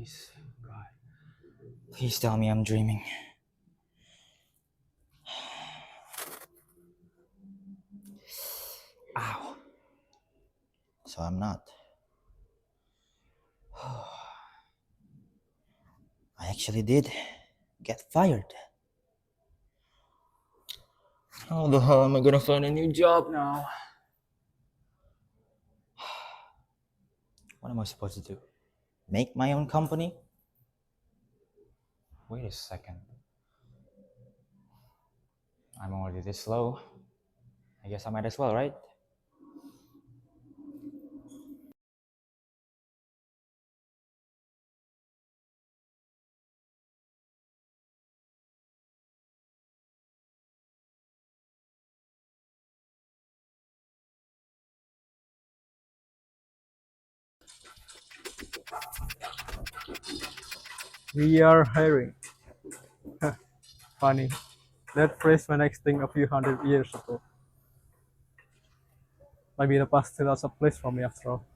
Please, God. Please tell me I'm dreaming. Ow. So I'm not. I actually did get fired. How the hell am I gonna find a new job now? What am I supposed to do? Make my own company? Wait a second. I'm already this slow. I guess I might as well, right? We are hiring. Funny. That phrase when extinct a few hundred years ago. Maybe the past still has a place for me after all.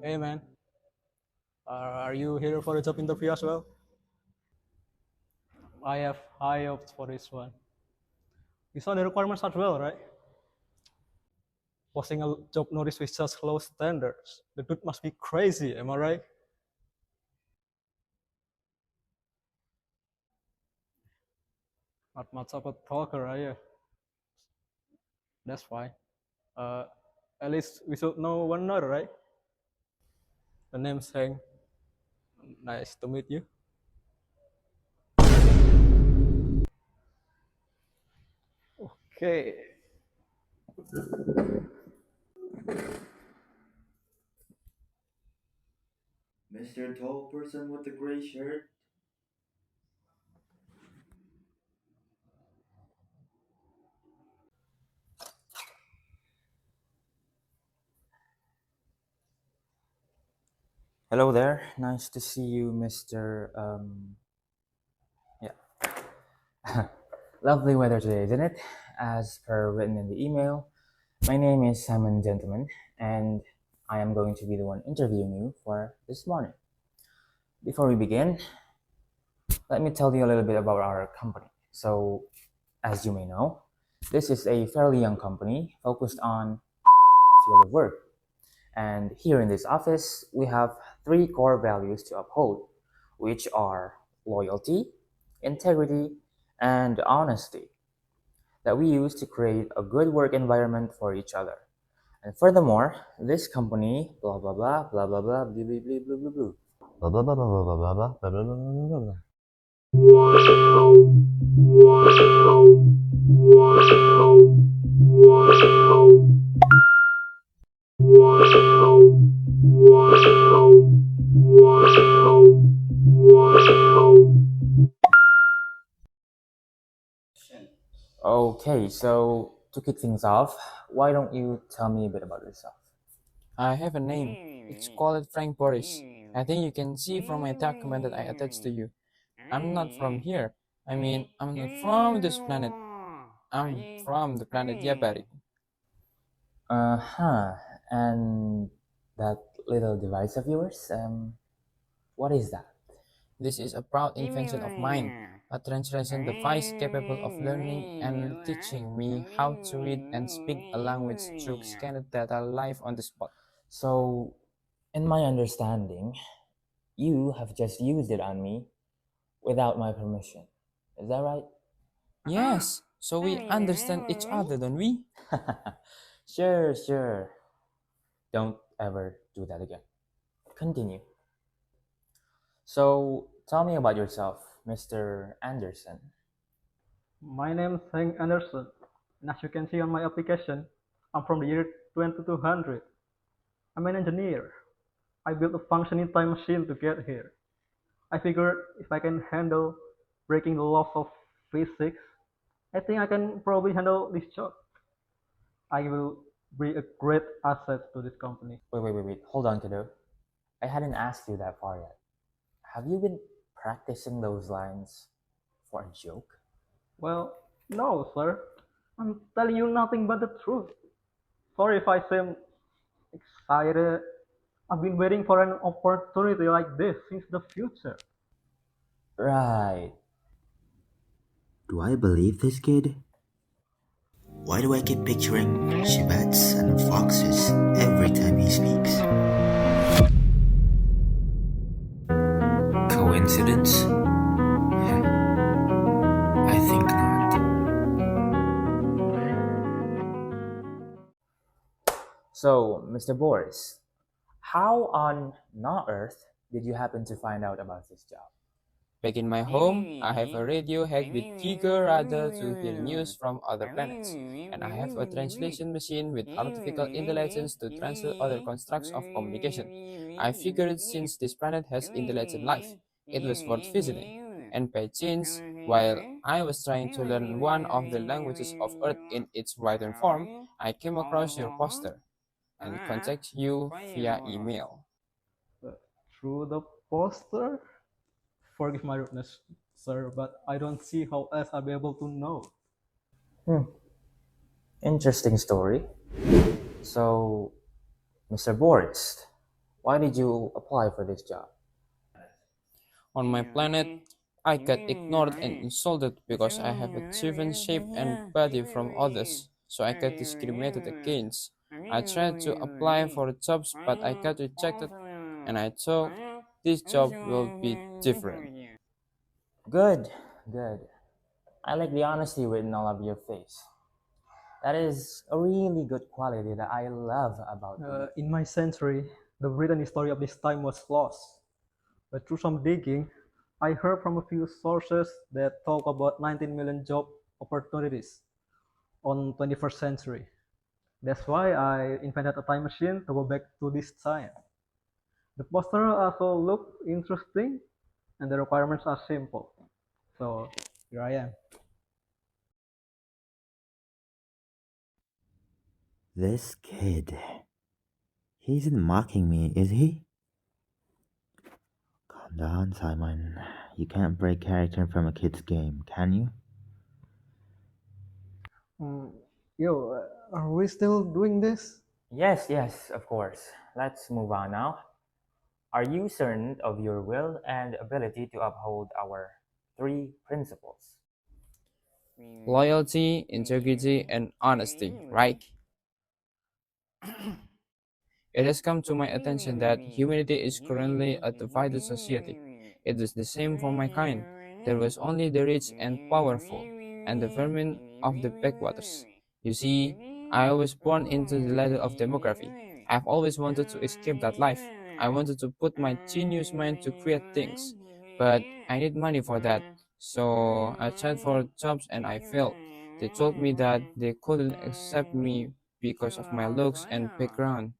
Hey man, are you here for a job interview as well? I have high hopes for this one. You saw the requirements as well, right? Posting a job notice with such low standards. The dude must be crazy, am I right? Not much of a talker, are you? That's fine. Uh, at least we should know one another, right? The name's saying, nice to meet you. Okay. Mr. Tall Person with the gray shirt? Hello there. Nice to see you, Mr. Yeah. Lovely weather today, isn't it? As per written in the email, my name is Simon Gentleman, and I am going to be the one interviewing you for this morning. Before we begin, let me tell you a little bit about our company. So, as you may know, this is a fairly young company focused on field of work. And here in this office, we have three core values to uphold, which are loyalty, integrity, and honesty, that we use to create a good work environment for each other. And furthermore, this company, blah blah blah blah blah blah blah blah blah blah blah blah. Blah blah blah blah blah blah blah blah blah blah blah blah. Okay, so to kick things off, why don't you tell me a bit about yourself? I have a name. It's called Frank Boris. I think you can see from my document that I attached to you. I'm not from here. I'm not from this planet. I'm from the planet Yapari. Uh-huh. And that little device of yours, what is that? This is a proud invention of mine, a translation device capable of learning and teaching me how to read and speak a language through scanned data live on the spot. So, in my understanding, you have just used it on me without my permission. Is that right? Yes, so we understand each other, don't we? Sure, sure. Don't ever do that again. Continue. So, tell me about yourself, Mr. Anderson. My name is Hank Anderson, and as you can see on my application, I'm from the year 2200. I'm an engineer. I built a functioning time machine to get here. I figured if I can handle breaking the laws of physics, I think I can probably handle this job. I will be a great asset to this company. Wait. Hold on, kiddo. I hadn't asked you that far yet. Have you been practicing those lines for a joke? Well, no, sir. I'm telling you nothing but the truth. Sorry if I seem excited. I've been waiting for an opportunity like this since the future. Right. Do I believe this kid? Why do I keep picturing Chibets and foxes every time he speaks? Coincidence? I think not. So, Mr. Boris, how on not Earth did you happen to find out about this job? Back in my home, I have a radio head with Giga radar to hear news from other planets, and I have a translation machine with artificial intelligence to translate other constructs of communication. I figured since this planet has intelligent life, it was worth visiting. And by chance, while I was trying to learn one of the languages of Earth in its written form, I came across your poster and contact you via email. Uh, Through the poster? Forgive my rudeness, sir, but I don't see how else I'll be able to know. Hmm, interesting story. So, Mr. Boris, why did you apply for this job? On my planet, I get ignored and insulted because I have a different shape and body from others, so I get discriminated against. I tried to apply for jobs, but I got rejected, and I thought this job will be different. Good, good. I like the honesty written all over your face. That is a really good quality that I love about you. In my century, the written history of this time was lost. But through some digging, I heard from a few sources that talk about 19 million job opportunities on 21st century. That's why I invented a time machine to go back to this time. The poster also looked interesting and the requirements are simple. So here I am. This kid. He isn't mocking me, is he? Calm down, Simon. You can't break character from a kid's game, can you? Mm, yo, are we still doing this? Yes, of course. Let's move on now. Are you certain of your will and ability to uphold our three principles? Loyalty, integrity, and honesty, right? It has come to my attention that humanity is currently a divided society. It is the same for my kind. There was only the rich and powerful, and the vermin of the backwaters. You see, I was born into the ladder of demography. I've always wanted to escape that life. I wanted to put my genius mind to create things, but I need money for that. So I tried for jobs and I failed. They told me that they couldn't accept me because of my looks and background.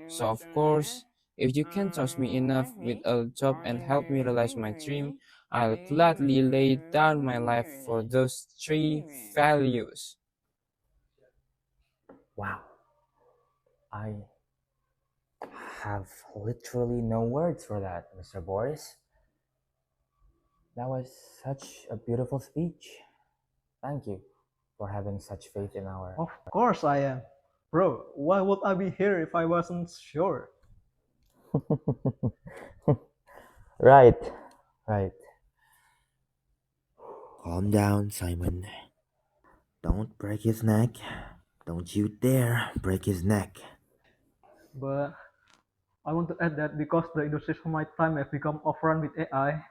So, of course, if you can trust me enough with a job and help me realize my dream, I'll gladly lay down my life for those three values. Wow, I have literally no words for that, Mr. Boris. That was such a beautiful speech. Thank you for having such faith in our. Of course I am. Bro, why would I be here if I wasn't sure? Right, right. Calm down, Simon. Don't break his neck. Don't you dare break his neck. But I want to add that because the industries of my time have become overrun with AI,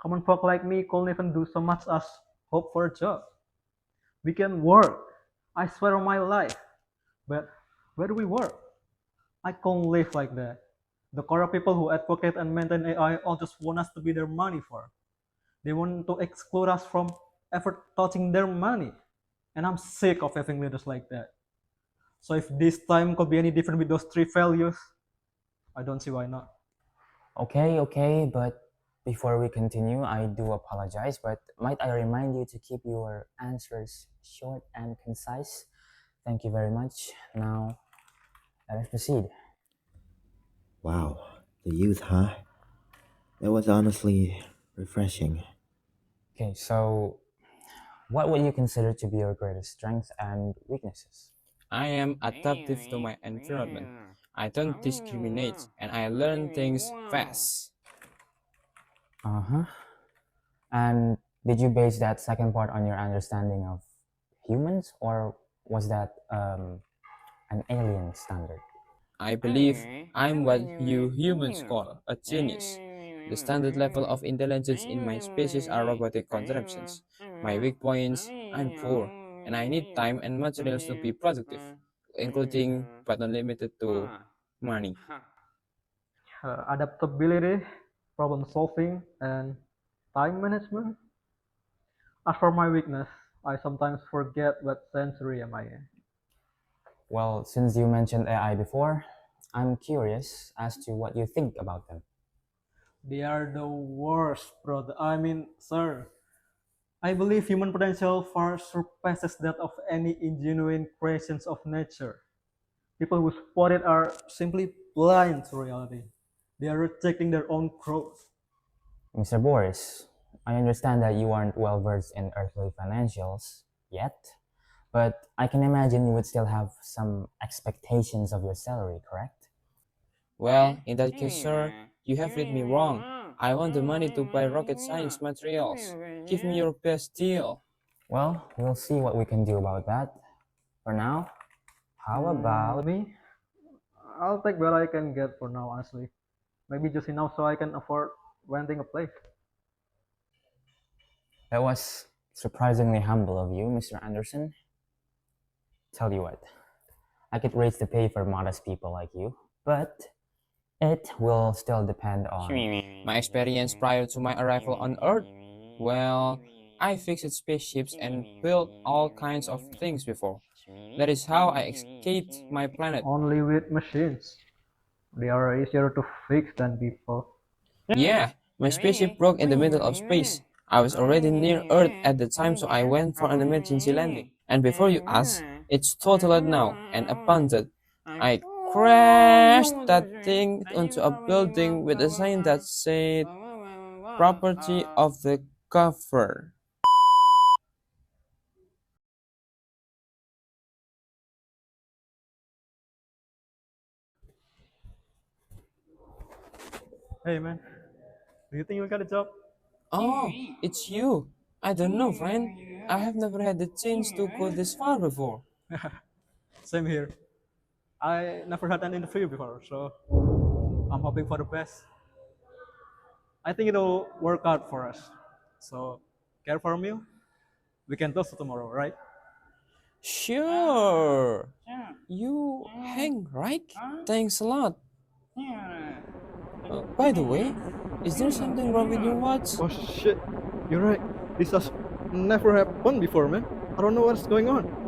Common folk like me couldn't even do so much as hope for a job. We can work. I swear on my life. But where do we work? I can't live like that. The corrupt people who advocate and maintain AI all just want us to be their money for. They want to exclude us from ever touching their money. And I'm sick of having leaders like that. So if this time could be any different with those three values, I don't see why not. Okay, but before we continue, I do apologize, but might I remind you to keep your answers short and concise? Thank you very much. Now, let us proceed. Wow, the youth, huh? That was honestly refreshing. Okay, so what would you consider to be your greatest strengths and weaknesses? I am adaptive to my environment. I don't discriminate and I learn things fast. Uh huh. And did you base that second part on your understanding of humans, or was that an alien standard? I believe I'm what you humans call a genius. The standard level of intelligence in my species are robotic contraptions. My weak points, I'm poor, and I need time and materials to be productive, including but not limited to money. Adaptability, problem solving, and time management. As for my weakness, I sometimes forget what century am I in. Well, since you mentioned AI before, I'm curious as to what you think about them. They are the worst, brother. I mean, sir. I believe human potential far surpasses that of any genuine creations of nature. People who support it are simply blind to reality. They are rejecting their own growth. Mr. Boris, I understand that you aren't well versed in earthly financials yet, but I can imagine you would still have some expectations of your salary, correct? Well, in that case, sir, you have read me wrong. I want the money to buy rocket science materials. Give me your best deal. Well, we'll see what we can do about that. For now, how about Me? I'll take what I can get for now, honestly. Maybe just enough so I can afford renting a place. that was surprisingly humble of you, Mr. Anderson. Tell you what, I could raise the pay for modest people like you, but it will still depend on. My experience prior to my arrival on Earth? Well, I fixed spaceships and built all kinds of things before. That is how I escaped my planet. Only with machines. They are easier to fix than people. Yeah, my spaceship broke in the middle of space. I was already near Earth at the time, so I went for an emergency landing. And before you ask, it's totaled now and abandoned. I crashed that thing onto a building with a sign that said property of the cover. Hey man, do you think you got a job? Oh, it's you. I don't know, friend. I have never had the chance to go this far before. Same here. I never had an interview before, so I'm hoping for the best. I think it'll work out for us. So, care for a meal? We can toast tomorrow, right? Sure. You hang, right? Thanks a lot. By the way, is there something wrong with your watch? Oh shit, you're right. This has never happened before, man. I don't know what's going on.